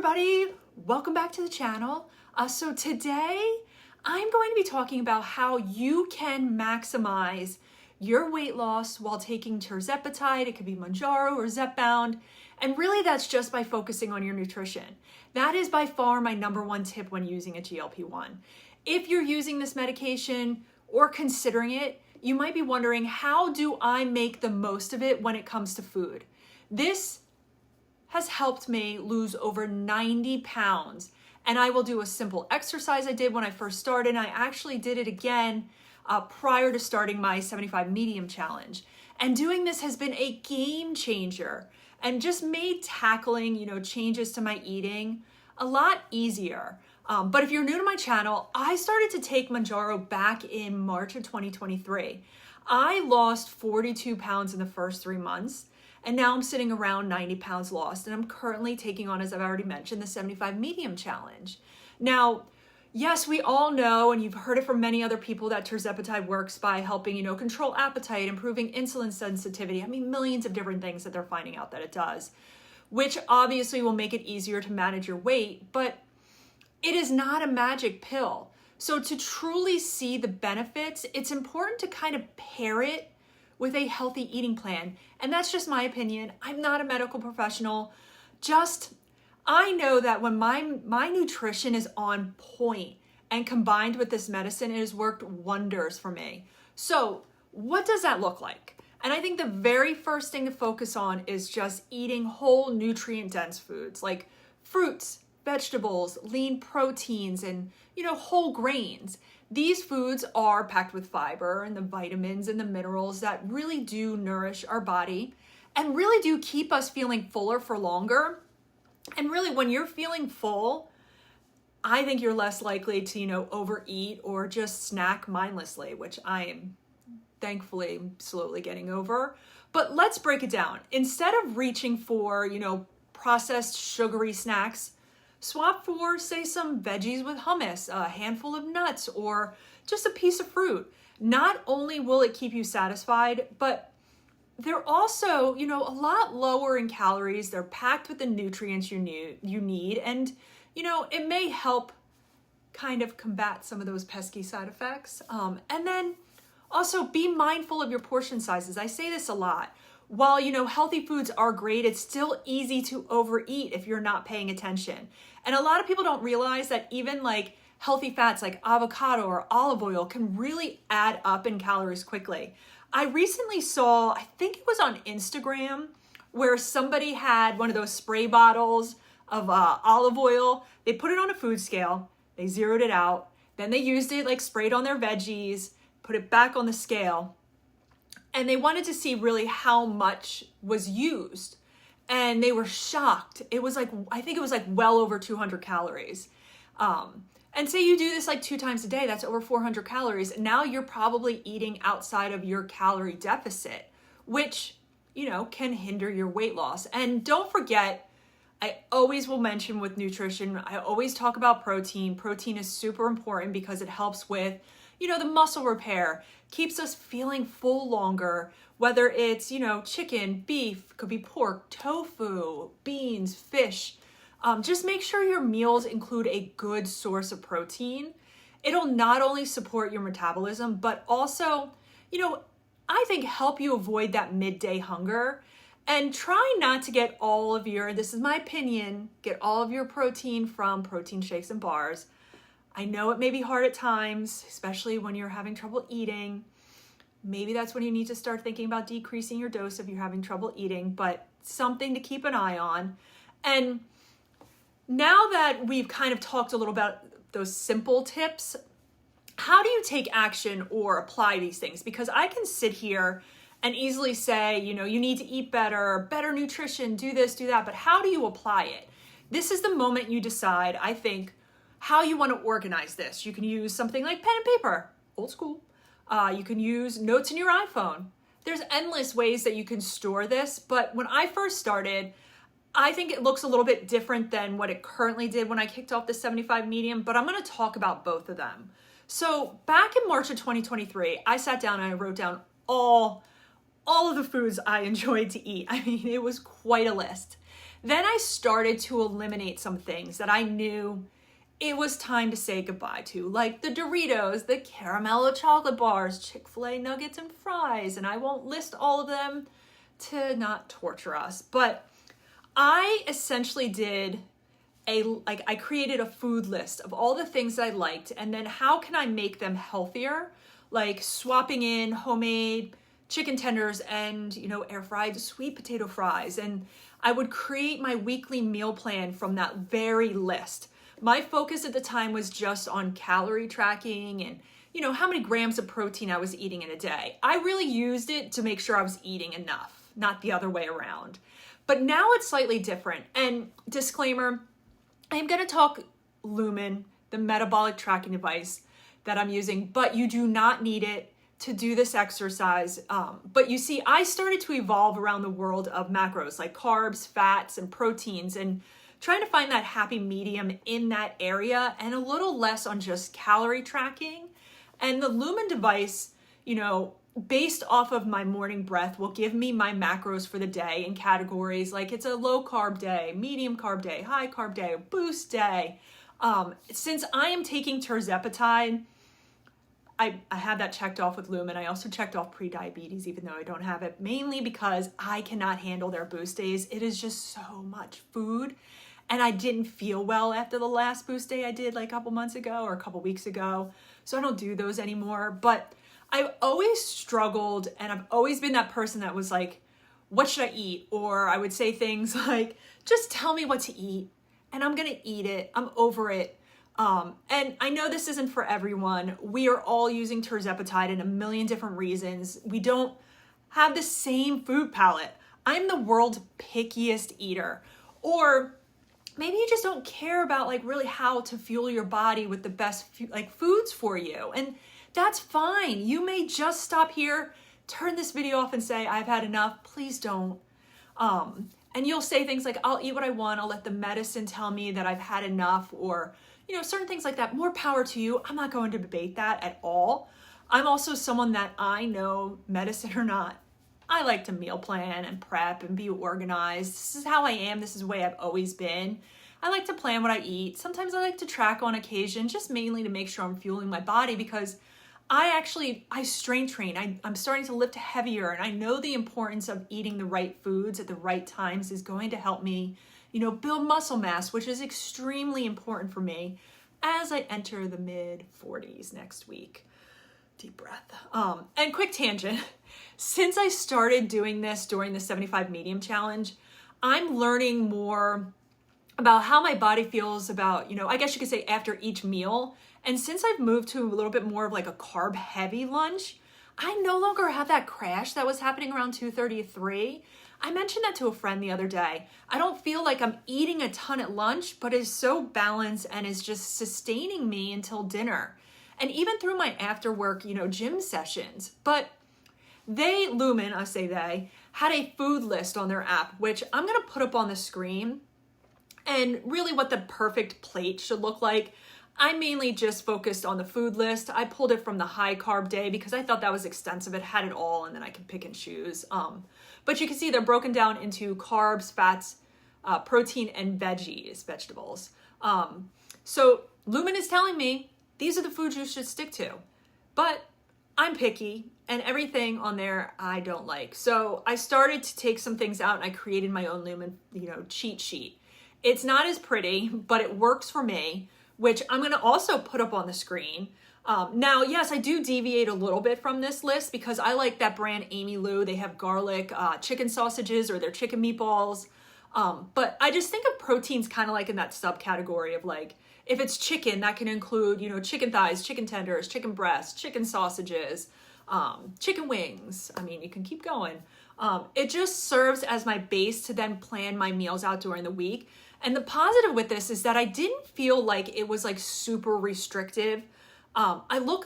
everybody, welcome back to the channel. So today I'm going to be talking about how you can maximize your weight loss while taking Tirzepatide. It could be Mounjaro or Zepbound, and really that's just by focusing on your nutrition. That is by far my #1 tip when using a GLP-1. If you're using this medication or considering it, you might be wondering, how do I make the most of it when it comes to food? This has helped me lose over 90 pounds. And I will do a simple exercise I did when I first started. I actually did it again prior to starting my 75 medium challenge. And doing this has been a game changer and just made tackling, changes to my eating a lot easier. But if you're new to my channel, I started to take Mounjaro back in March of 2023. I lost 42 pounds in the first 3 months. And now I'm sitting around 90 pounds lost, and I'm currently taking on, as I've already mentioned, the 75 medium challenge. Now, yes, we all know, and you've heard it from many other people, that Tirzepatide works by helping, control appetite, improving insulin sensitivity. I mean, millions of different things that they're finding out that it does, which obviously will make it easier to manage your weight, but it is not a magic pill. So to truly see the benefits, it's important to kind of pair it with a healthy eating plan. And that's just my opinion. I'm not a medical professional. I know that when my nutrition is on point and combined with this medicine, it has worked wonders for me. So what does that look like? And I think the very first thing to focus on is just eating whole nutrient-dense foods like fruits, vegetables, lean proteins, and whole grains. These foods are packed with fiber and the vitamins and the minerals that really do nourish our body and really do keep us feeling fuller for longer. And really, when you're feeling full, I think you're less likely to, overeat or just snack mindlessly, which I am thankfully slowly getting over. But let's break it down. Instead of reaching for, processed sugary snacks, swap for, say, some veggies with hummus, a handful of nuts, or just a piece of fruit. Not only will it keep you satisfied, but they're also, a lot lower in calories. They're packed with the nutrients you need, and, it may help kind of combat some of those pesky side effects. And then also be mindful of your portion sizes. I say this a lot. While, healthy foods are great, it's still easy to overeat if you're not paying attention. And a lot of people don't realize that even like healthy fats like avocado or olive oil can really add up in calories quickly. I recently saw, I think it was on Instagram, where somebody had one of those spray bottles of olive oil. They put it on a food scale, they zeroed it out, then they used it, like sprayed on their veggies, put it back on the scale. And they wanted to see really how much was used. And they were shocked. It was I think it was well over 200 calories. And say you do this 2 times a day, that's over 400 calories. And now you're probably eating outside of your calorie deficit, which, can hinder your weight loss. And don't forget, I always will mention with nutrition, I always talk about protein. Protein is super important because it helps with the muscle repair, keeps us feeling full longer, whether it's, chicken, beef, could be pork, tofu, beans, fish. Just make sure your meals include a good source of protein. It'll not only support your metabolism, but also, I think help you avoid that midday hunger. And try not to get all of this is my opinion, get all of your protein from protein shakes and bars. I know it may be hard at times, especially when you're having trouble eating. Maybe that's when you need to start thinking about decreasing your dose if you're having trouble eating, but something to keep an eye on. And now that we've kind of talked a little about those simple tips, how do you take action or apply these things? Because I can sit here and easily say, you need to eat better nutrition, do this, do that, but how do you apply it? This is the moment you decide, I think, how you want to organize this. You can use something like pen and paper, old school. You can use notes in your iPhone. There's endless ways that you can store this, but when I first started, I think it looks a little bit different than what it currently did when I kicked off the 75 medium, but I'm going to talk about both of them. So back in March of 2023, I sat down and I wrote down all of the foods I enjoyed to eat. I mean, it was quite a list. Then I started to eliminate some things that I knew it was time to say goodbye to, like the Doritos, the caramel chocolate bars, Chick-fil-A nuggets and fries, and I won't list all of them to not torture us. But I essentially did I created a food list of all the things I liked, and then how can I make them healthier, like swapping in homemade chicken tenders and, air fried sweet potato fries. And I would create my weekly meal plan from that very list. My focus at the time was just on calorie tracking and, how many grams of protein I was eating in a day. I really used it to make sure I was eating enough, not the other way around. But now it's slightly different. And disclaimer, I am going to talk Lumen, the metabolic tracking device that I'm using, but you do not need it to do this exercise. But you see, I started to evolve around the world of macros like carbs, fats, and proteins, and trying to find that happy medium in that area and a little less on just calorie tracking. And the Lumen device, based off of my morning breath, will give me my macros for the day in categories like it's a low carb day, medium carb day, high carb day, boost day. Since I am taking Tirzepatide, I have that checked off with Lumen. I also checked off pre-diabetes, even though I don't have it, mainly because I cannot handle their boost days. It is just so much food. And I didn't feel well after the last boost day I did like a couple months ago or a couple weeks ago. So I don't do those anymore. But I've always struggled, and I've always been that person that was like, what should I eat? Or I would say things like, just tell me what to eat and I'm going to eat it. I'm over it. And I know this isn't for everyone. We are all using Tirzepatide in a million different reasons. We don't have the same food palette. I'm the world's pickiest eater. Or maybe you just don't care about really how to fuel your body with the best foods for you. And that's fine. You may just stop here, turn this video off and say, I've had enough. Please don't. And you'll say things like, I'll eat what I want. I'll let the medicine tell me that I've had enough, or, certain things like that. More power to you. I'm not going to debate that at all. I'm also someone that I know, medicine or not, I like to meal plan and prep and be organized. This is how I am. This is the way I've always been. I like to plan what I eat. Sometimes I like to track on occasion, just mainly to make sure I'm fueling my body, because I strength train. I'm starting to lift heavier, and I know the importance of eating the right foods at the right times is going to help me, build muscle mass, which is extremely important for me as I enter the mid 40s next week. Deep breath. And quick tangent. Since I started doing this during the 75 medium challenge, I'm learning more about how my body feels about, I guess you could say after each meal. And since I've moved to a little bit more of a carb heavy lunch, I no longer have that crash that was happening around 2:30 to 3. I mentioned that to a friend the other day. I don't feel like I'm eating a ton at lunch, but it's so balanced and is just sustaining me until dinner. And even through my after work, gym sessions. But Lumen, I say they, had a food list on their app, which I'm going to put up on the screen. And really what the perfect plate should look like. I mainly just focused on the food list. I pulled it from the high carb day because I thought that was extensive. It had it all, and then I could pick and choose. But you can see they're broken down into carbs, fats, protein, and vegetables. So Lumen is telling me these are the foods you should stick to. But I'm picky, and everything on there I don't like. So I started to take some things out, and I created my own Lumen, cheat sheet. It's not as pretty, but it works for me, which I'm going to also put up on the screen. Now, yes, I do deviate a little bit from this list because I like that brand Amy Lou. They have garlic chicken sausages or their chicken meatballs. But I just think of proteins kind of like in that subcategory of if it's chicken, that can include, chicken thighs, chicken tenders, chicken breasts, chicken sausages, chicken wings. I mean, you can keep going. It just serves as my base to then plan my meals out during the week. And the positive with this is that I didn't feel like it was super restrictive. I look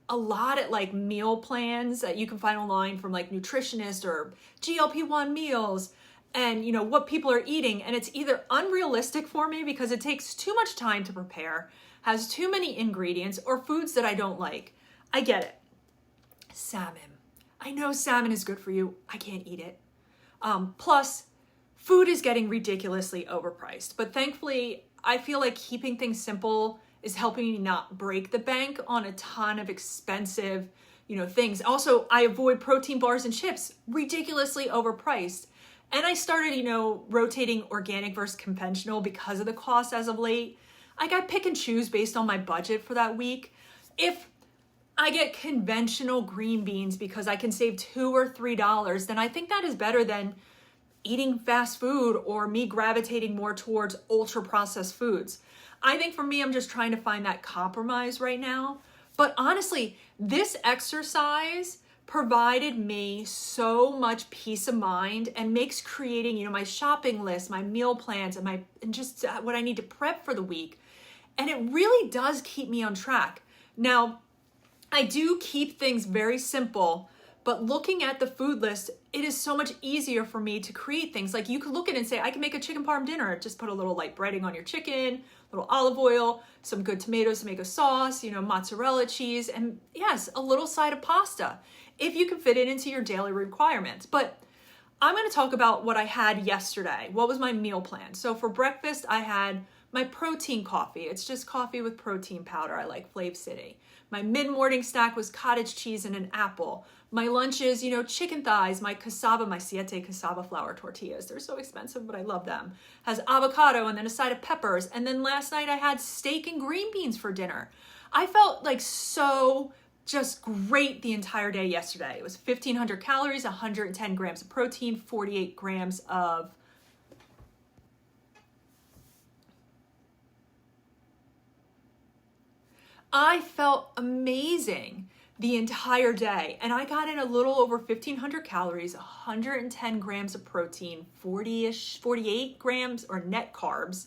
a lot at meal plans that you can find online from nutritionists or GLP-1 meals and what people are eating. And it's either unrealistic for me because it takes too much time to prepare, has too many ingredients, or foods that I don't like. I get it. Salmon. I know salmon is good for you. I can't eat it. Plus, food is getting ridiculously overpriced, but thankfully I feel like keeping things simple is helping me not break the bank on a ton of expensive, things. Also, I avoid protein bars and chips, ridiculously overpriced. And I started, rotating organic versus conventional because of the cost as of late. I pick and choose based on my budget for that week. If I get conventional green beans because I can save $2 or $3, then I think that is better than eating fast food or me gravitating more towards ultra processed foods. I think for me, I'm just trying to find that compromise right now. But honestly, this exercise provided me so much peace of mind and makes creating, my shopping list, my meal plans, and just what I need to prep for the week. And it really does keep me on track. Now, I do keep things very simple, but looking at the food list, it is so much easier for me to create things. Like you could look at it and say, I can make a chicken parm dinner. Just put a little light breading on your chicken, a little olive oil, some good tomatoes to make a sauce, mozzarella cheese, and yes, a little side of pasta if you can fit it into your daily requirements. But I'm going to talk about what I had yesterday. What was my meal plan? So for breakfast, I had my protein coffee. It's just coffee with protein powder. I like Flav City. My mid-morning snack was cottage cheese and an apple. My lunch is, chicken thighs, my siete cassava flour tortillas. They're so expensive, but I love them. Has avocado and then a side of peppers. And then last night I had steak and green beans for dinner. I felt like so just great the entire day yesterday. It was 1,500 calories, 110 grams of protein, 48 grams of I felt amazing the entire day. And I got in a little over 1,500 calories, 110 grams of protein, 48 grams or net carbs.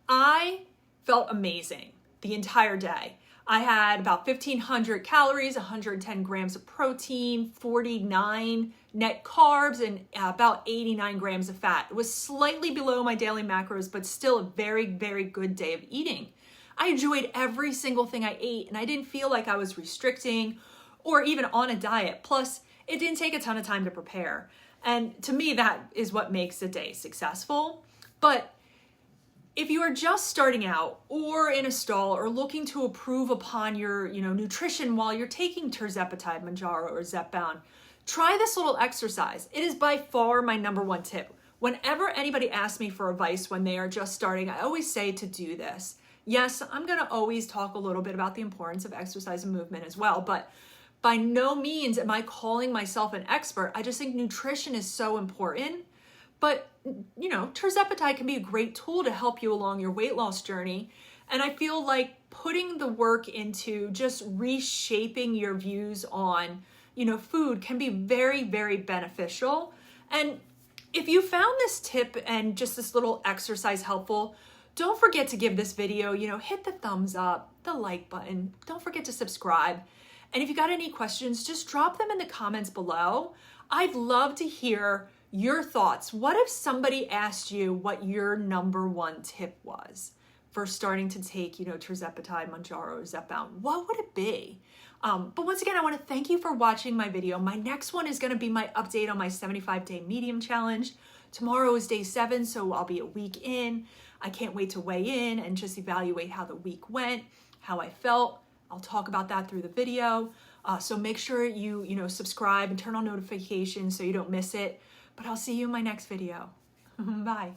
I felt amazing the entire day. I had about 1,500 calories, 110 grams of protein, 49 net carbs, and about 89 grams of fat. It was slightly below my daily macros, but still a very, very good day of eating. I enjoyed every single thing I ate, and I didn't feel like I was restricting or even on a diet. Plus, it didn't take a ton of time to prepare. And to me, that is what makes a day successful. But if you are just starting out or in a stall or looking to improve upon your, nutrition while you're taking Tirzepatide, Mounjaro, or Zepbound, try this little exercise. It is by far my number one tip. Whenever anybody asks me for advice when they are just starting, I always say to do this. Yes, I'm going to always talk a little bit about the importance of exercise and movement as well, but by no means am I calling myself an expert. I just think nutrition is so important. But, Tirzepatide can be a great tool to help you along your weight loss journey. And I feel like putting the work into just reshaping your views on, food can be very, very beneficial. And if you found this tip and just this little exercise helpful, don't forget to give this video, hit the thumbs up, the like button. Don't forget to subscribe. And if you got any questions, just drop them in the comments below. I'd love to hear your thoughts. What if somebody asked you what your number one tip was for starting to take, Tirzepatide, Mounjaro, Zepbound? What would it be? But once again, I want to thank you for watching my video. My next one is going to be my update on my 75-day medium challenge. Tomorrow is day 7, so I'll be a week in. I can't wait to weigh in and just evaluate how the week went, how I felt. I'll talk about that through the video. So make sure you subscribe and turn on notifications so you don't miss it. But I'll see you in my next video. Bye.